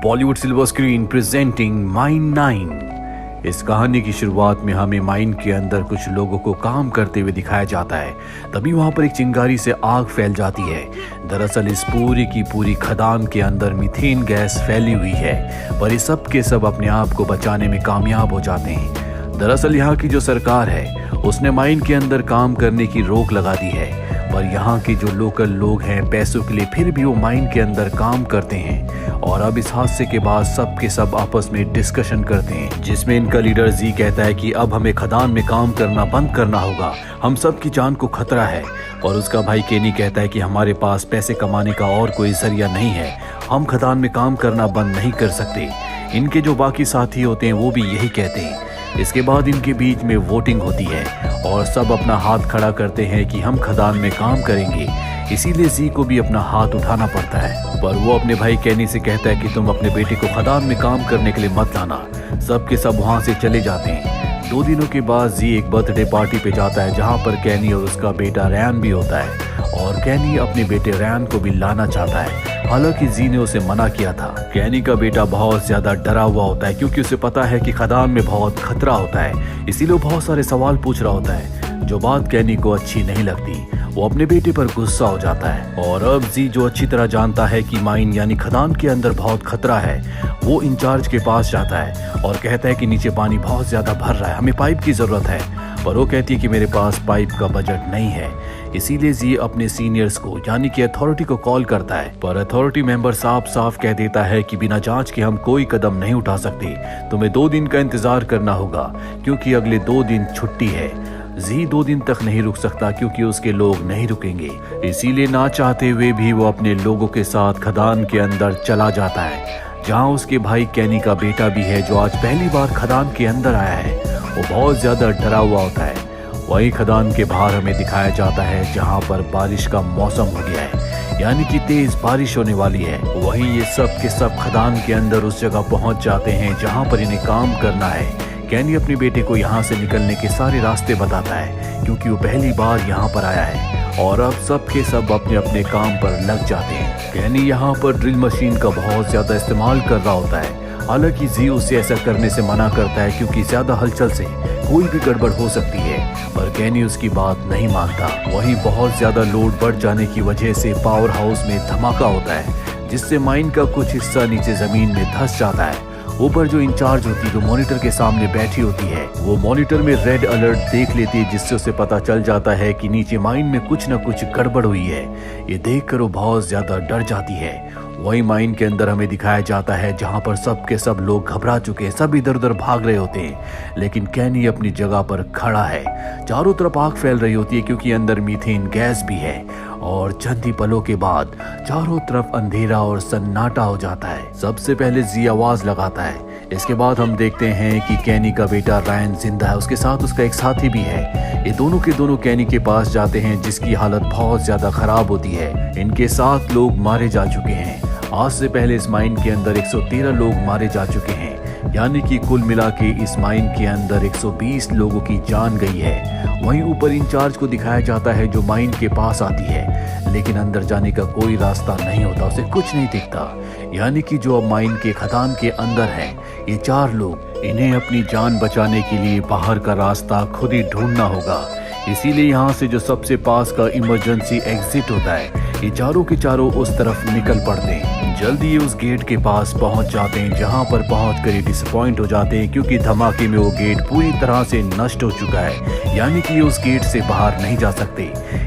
Bollywood silver screen presenting mine 9। इस कहानी की शुरुआत में हमें माइन के अंदर कुछ लोगों को काम करते हुए दिखाया जाता है। तभी वहां पर एक चिंगारी से आग फैल जाती है। दरअसल इस पूरी की पूरी खदान के अंदर मीथेन गैस फैली हुई है, पर ये सब के सब अपने आप को बचाने में कामयाब हो जाते हैं। दरअसल यहाँ की जो सरकार है उसने माइन के अंदर काम करने की रोक लगा दी है, पर यहाँ के जो लोकल लोग हैं पैसों के लिए फिर भी वो माइन के अंदर काम करते हैं। और अब इस हादसे के बाद सब के सब आपस में डिस्कशन करते हैं, जिसमें इनका लीडर जी कहता है कि अब हमें खदान में काम करना बंद करना होगा, हम सब की जान को खतरा है। और उसका भाई केनी कहता है कि हमारे पास पैसे कमाने का और कोई जरिया नहीं है, हम खदान में काम करना बंद नहीं कर सकते। इनके जो बाकी साथी होते हैं वो भी यही कहते हैं। इसके बाद इनके बीच में वोटिंग होती है और सब अपना हाथ खड़ा करते हैं कि हम खदान में काम करेंगे। इसीलिए जी को भी अपना हाथ उठाना पड़ता है, पर वो अपने भाई केनी से कहता है कि तुम अपने बेटे को खदान में काम करने के लिए मत लाना। सब के सब वहाँ से चले जाते हैं। 2 दिनों के बाद जी एक बर्थडे पार्टी पे जाता है, जहाँ पर केनी और उसका बेटा रैन भी होता है। और केनी अपने बेटे रैन को भी लाना चाहता है, हालांकि जी ने उसे मना किया था। केनी का बेटा बहुत ज्यादा डरा हुआ होता है, क्योंकि उसे पता है कि खदान में बहुत खतरा होता है। इसीलिए वो बहुत सारे सवाल पूछ रहा होता है, जो बात केनी को अच्छी नहीं लगती। वो अपने बेटे पर गुस्सा हो जाता है। और अब जी जो अच्छी तरह जानता है कि माइन यानी खदान के अंदर बहुत खतरा है, वो इंचार्ज के पास जाता है और कहता है कि नीचे पानी बहुत ज्यादा भर रहा है, हमें पाइप की जरूरत है। पर वो कहती है कि मेरे पास पाइप का बजट नहीं है। इसीलिए जी अपने सीनियर्स को यानी कि अथॉरिटी को कॉल करता है, पर अथॉरिटी मेंबर साफ साफ कह देता है कि बिना जांच के हम कोई कदम नहीं उठा सकते, तुम्हें 2 दिन का इंतजार करना होगा, क्योंकि अगले 2 दिन छुट्टी है। जी 2 दिन तक नहीं रुक सकता, क्योंकि उसके लोग नहीं रुकेंगे। इसीलिए ना चाहते हुए भी वो अपने लोगों के साथ खदान के अंदर चला जाता है, जहाँ उसके भाई केनी का बेटा भी है, जो आज पहली बार खदान के अंदर आया है। वो बहुत ज्यादा डरा हुआ होता है। वही खदान के बाहर हमें दिखाया जाता है, जहाँ पर बारिश का मौसम हो गया है, यानी कि तेज बारिश होने वाली है। वहीं ये सब के सब खदान के अंदर उस जगह पहुंच जाते हैं जहाँ पर इन्हें काम करना है। केनी अपने बेटे को यहाँ से निकलने के सारे रास्ते बताता है, क्योंकि वो पहली बार यहाँ पर आया है। और अब सब के सब अपने अपने काम पर लग जाते हैं। केनी यहाँ पर ड्रिल मशीन का बहुत ज्यादा इस्तेमाल कर रहा होता है, हालांकि जी उसे ऐसा करने से मना करता है, क्योंकि ज्यादा हलचल से कोई भी गड़बड़ हो सकती है। पर केनी उसकी बात नहीं मानता। वहीं बहुत ज्यादा लोड बढ़ जाने की वजह से पावर हाउस में धमाका होता है, जिससे माइन का कुछ हिस्सा नीचे जमीन में धंस जाता है। ऊपर जो इंचार्ज होती है, जो मॉनिटर के सामने बैठी होती है, वो मॉनिटर में रेड अलर्ट देख लेती है, जिससे उसे पता चल जाता है कि नीचे माइन में कुछ न कुछ गड़बड़ हुई है। ये देखकर वो बहुत ज्यादा डर जाती है। वही माइन के अंदर हमें दिखाया जाता है, जहाँ पर सब के सब लोग घबरा चुके हैं, सब इधर उधर भाग रहे होते हैं, लेकिन केनी अपनी जगह पर खड़ा है। चारों तरफ आग फैल रही होती है, क्योंकि अंदर मीथेन गैस भी है। और चंद ही पलों के बाद चारों तरफ अंधेरा और सन्नाटा हो जाता है। सबसे पहले जी आवाज लगाता है। इसके बाद हम देखते हैं कि केनी का बेटा रैन जिंदा है, उसके साथ उसका एक साथी भी है। ये दोनों के दोनों केनी के पास जाते हैं, जिसकी हालत बहुत ज्यादा खराब होती है। इनके 7 लोग मारे जा चुके हैं। आज से पहले इस माइन के अंदर 113 लोग मारे जा चुके हैं, यानी कि कुल मिला के इस माइन के अंदर 120 लोगों की जान गई है। वहीं ऊपर इंचार्ज को दिखाया जाता है, जो माइन के पास आती है, लेकिन अंदर जाने का कोई रास्ता नहीं होता, उसे कुछ नहीं दिखता। यानी कि जो अब माइन के खदान के अंदर है, ये 4 लोग, इन्हें अपनी जान बचाने के लिए बाहर का रास्ता खुद ही ढूंढना होगा। इसीलिए यहाँ से जो सबसे पास का इमरजेंसी एग्जिट होता है, ये चारों के चारों उस तरफ निकल पड़ते हैं। जल्दी ये उस गेट के पास पहुंच जाते हैं, जहां पर पहुंचकर ये डिसअपॉइंट हो जाते हैं, क्योंकि धमाके में वो गेट पूरी तरह से नष्ट हो चुका है, यानी कि ये उस गेट से बाहर नहीं जा सकते।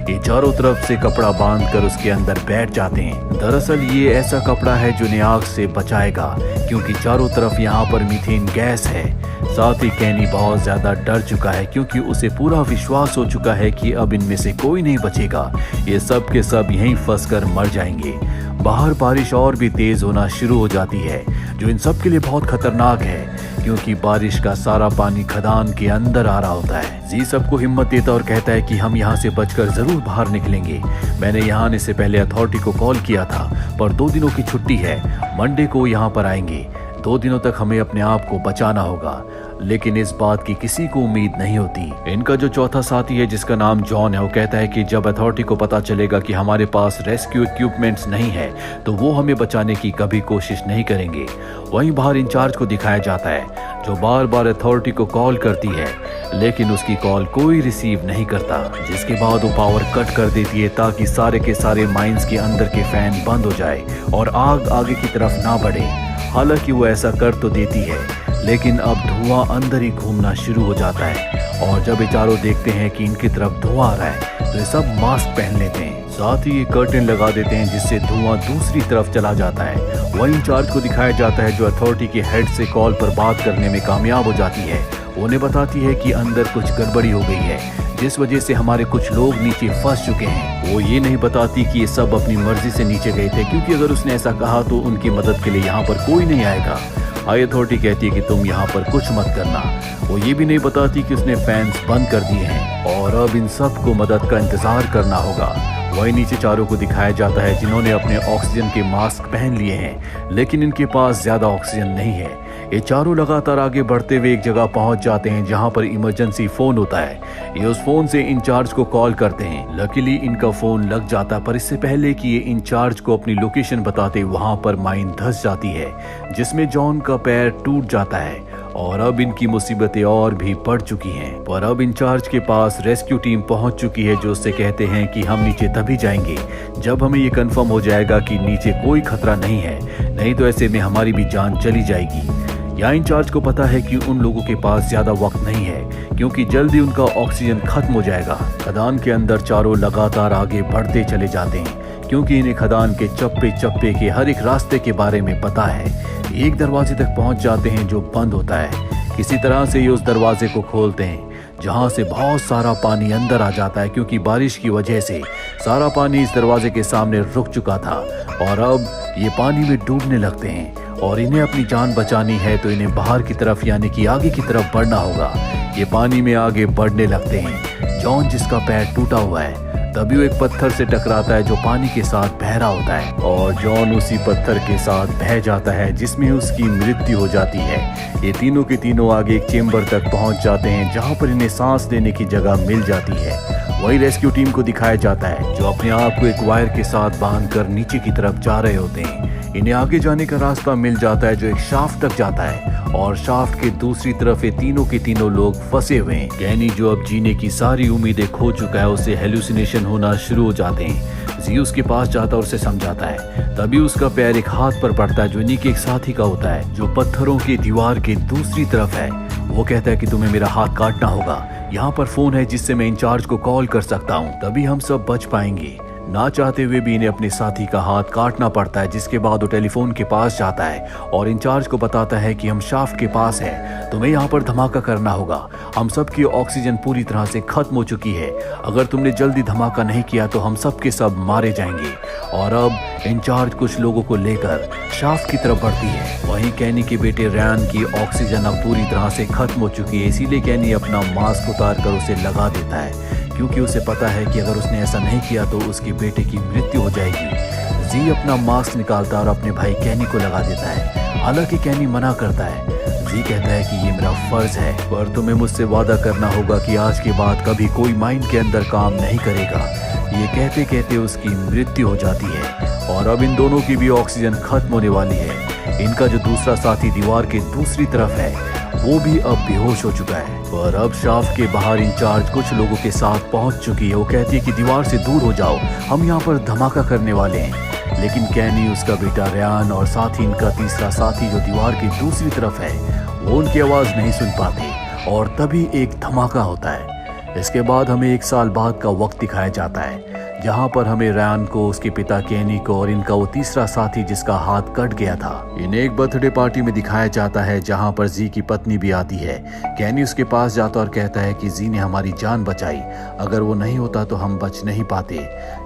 ये चारों तरफ से कपड़ा बांधकर उसके अंदर बैठ जाते हैं। दरअसल ये ऐसा कपड़ा है जो इन्हें आग से बचाएगा, क्योंकि चारों तरफ यहाँ पर मीथेन गैस है। साथ ही केनी बहुत ज्यादा डर चुका है, क्योंकि उसे पूरा विश्वास हो चुका है कि अब इनमें से कोई नहीं बचेगा, ये सब के सब यहीं फंसकर मर जाएंगे। बाहर बारिश और भी तेज होना शुरू हो जाती है, जो इन सब के लिए बहुत खतरनाक है, क्योंकि बारिश का सारा पानी खदान के अंदर आ रहा होता है। जी सबको हिम्मत देता और कहता है कि हम यहाँ से बचकर जरूर बाहर निकलेंगे। मैंने यहाँ आने से पहले अथॉरिटी को कॉल किया था, पर 2 दिनों की छुट्टी है, मंडे को यहाँ पर आएंगे। 2 दिनों तक हमें अपने आप को बचाना होगा। लेकिन इस बात की किसी को उम्मीद नहीं होती। इनका जो चौथा साथी है जिसका नाम जॉन है, वो कहता है कि जब अथॉरिटी को पता चलेगा कि हमारे पास रेस्क्यू इक्विपमेंट्स नहीं है तो वो हमें बचाने की कभी कोशिश नहीं करेंगे। वहीं बाहर इंचार्ज को दिखाया जाता है जो बार बार अथॉरिटी को कॉल करती है, लेकिन उसकी कॉल कोई रिसीव नहीं करता, जिसके बाद वो पावर कट कर देती है ताकि सारे के सारे माइंस के अंदर के फैन बंद हो जाए और आग आगे की तरफ ना बढ़े। हालांकि वो ऐसा कर तो देती है, लेकिन अब धुआं अंदर ही घूमना शुरू हो जाता है और जब ये चारों देखते हैं कि इनकी तरफ धुआं आ रहा है तो ये सब मास्क पहन लेते हैं। साथ ही ये कर्टेन लगा देते हैं जिससे धुआं दूसरी तरफ चला जाता है। वहीं इंचार्ज को दिखाया जाता है जो अथॉरिटी के हेड से कॉल पर बात करने में कामयाब हो जाती है। वो उन्हें बताती है कि अंदर कुछ गड़बड़ी हो गई है जिस वजह से हमारे कुछ लोग नीचे फंस चुके हैं। वो ये नहीं बताती कि ये सब अपनी मर्जी से नीचे गए थे, क्योंकि अगर उसने ऐसा कहा तो उनकी मदद के लिए यहाँ पर कोई नहीं आएगा। हाई अथॉरिटी कहती है कि तुम यहाँ पर कुछ मत करना। वो ये भी नहीं बताती कि उसने फैंस बंद कर दिए हैं और अब इन सब को मदद का इंतजार करना होगा। वही नीचे चारों को दिखाया जाता है जिन्होंने अपने ऑक्सीजन के मास्क पहन लिए हैं, लेकिन इनके पास ज्यादा ऑक्सीजन नहीं है। ये चारों लगातार आगे बढ़ते हुए एक जगह पहुंच जाते हैं जहां पर इमरजेंसी फोन होता है। ये उस फोन से इंचार्ज को कॉल करते हैं। लकीली इनका फोन लग जाता, पर इससे पहले कि ये इंचार्ज को अपनी लोकेशन बताते वहां पर माइन धंस जाती है जिसमें जॉन का पैर टूट जाता है और अब इनकी मुसीबतें और भी बढ़ चुकी हैं। पर अब इंचार्ज के पास रेस्क्यू टीम पहुंच चुकी है जो उससे कहते हैं कि हम नीचे तभी जाएंगे जब हमें ये कंफर्म हो जाएगा कि नीचे कोई खतरा नहीं है, नहीं तो ऐसे में हमारी भी जान चली जाएगी। यहाँ इंचार्ज को पता है कि उन लोगों के पास ज्यादा वक्त नहीं है क्योंकि जल्दी उनका ऑक्सीजन खत्म हो जाएगा। खदान के अंदर चारों लगातार आगे बढ़ते चले जाते हैं क्योंकि इन्हें खदान के चप्पे चप्पे के हर एक रास्ते के बारे में पता है। एक दरवाजे तक पहुंच जाते हैं जो बंद होता है। किसी तरह से ये उस दरवाजे को खोलते हैं जहां से बहुत सारा पानी अंदर आ जाता है क्योंकि बारिश की वजह से सारा पानी इस दरवाजे के सामने रुक चुका था और अब ये पानी में डूबने लगते हैं और इन्हें अपनी जान बचानी है तो इन्हें बाहर की तरफ यानी कि आगे की तरफ बढ़ना होगा। ये पानी में आगे बढ़ने लगते हैं। जॉन जिसका पैर टूटा हुआ है तभी वो एक पत्थर से टकराता है जो पानी के साथ बह रहा होता है और जॉन उसी पत्थर के साथ बह जाता है जिसमें उसकी मृत्यु हो जाती है। ये तीनों के तीनों आगे एक चेम्बर तक पहुंच जाते हैं जहां पर इन्हें सांस लेने की जगह मिल जाती है। वही रेस्क्यू टीम को दिखाया जाता है जो अपने आप को एक वायर के साथ बांधकर नीचे की तरफ जा रहे होते हैं। इन्हें आगे जाने का रास्ता मिल जाता है जो एक शाफ्ट तक जाता है और शाफ्ट के दूसरी तरफ ये तीनों के तीनों लोग फंसे हुए हैं। कैनी जो अब जीने की सारी उम्मीदें खो चुका है, उसे हेलुसिनेशन होना शुरू हो जाते हैं। जी उसके पास जाता और उसे समझाता है। तभी उसका पैर एक हाथ पर पड़ता है जो इन्हीं के एक साथी का होता है जो पत्थरों की दीवार के दूसरी तरफ है। वो कहता है कि तुम्हें मेरा हाथ काटना होगा, यहाँ पर फोन है जिससे मैं इंचार्ज को कॉल कर सकता हूँ, तभी हम सब बच पाएंगे। ना चाहते हुए भी इन्हें अपने साथी का हाथ काटना पड़ता है, जिसके बाद वो टेलीफोन के पास जाता है और इंचार्ज को बताता है कि हम शाफ्ट के पास हैं, तुम्हें यहाँ पर धमाका करना होगा। हम सब की ऑक्सीजन पूरी तरह से खत्म हो चुकी है, अगर तुमने जल्दी धमाका नहीं किया तो हम सब के सब मारे जाएंगे। और अब इंचार्ज कुछ लोगों को लेकर शाफ्ट की तरफ बढ़ती है। वहीं कैनी के बेटे रैन की ऑक्सीजन अब पूरी तरह से खत्म हो चुकी है, इसीलिए कैनी अपना मास्क उतार कर उसे लगा देता है क्योंकि उसे पता है कि अगर उसने ऐसा नहीं किया तो उसके बेटे की मृत्यु हो जाएगी। जी अपना मास्क निकालता और अपने भाई कैनी को लगा देता है, हालांकि कैनी मना करता है। जी कहता है कि ये मेरा फर्ज है, पर तुम्हें मुझसे वादा करना होगा कि आज के बाद कभी कोई माइन के अंदर काम नहीं करेगा। ये कहते कहते उसकी मृत्यु हो जाती है और अब इन दोनों की भी ऑक्सीजन खत्म होने वाली है। इनका जो दूसरा साथी दीवार के दूसरी तरफ है वो भी अब बेहोश हो चुका है। पर अब शाफ्ट के बाहर इंचार्ज कुछ लोगों के साथ पहुंच चुकी है। वो कहती है कि दीवार से दूर हो जाओ, हम यहाँ पर धमाका करने वाले हैं। लेकिन कैनी, उसका बेटा रयान और साथ ही इनका तीसरा साथी जो दीवार की दूसरी तरफ है वो उनकी आवाज नहीं सुन पाते और तभी एक धमाका होता है। इसके बाद हमें 1 साल बाद का वक्त दिखाया जाता है जहां पर हमें रयान को, उसके पिता कैनी को और इनका वो तीसरा साथी जिसका हाथ कट गया था, इन्हें एक बर्थडे पार्टी में दिखाया जाता है जहां पर जी की पत्नी भी आती है। कैनी उसके पास जाता और कहता है कि जी ने हमारी जान बचाई, अगर वो नहीं होता तो हम बच नहीं पाते।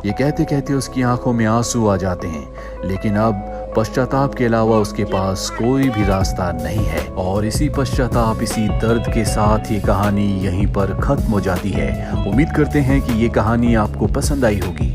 ये कहते कहते उसकी आंखों में आंसू आ जाते हैं, लेकिन अब पश्चाताप के अलावा उसके पास कोई भी रास्ता नहीं है। और इसी पश्चाताप, इसी दर्द के साथ ये कहानी यहीं पर खत्म हो जाती है। उम्मीद करते हैं कि ये कहानी आपको पसंद आई होगी।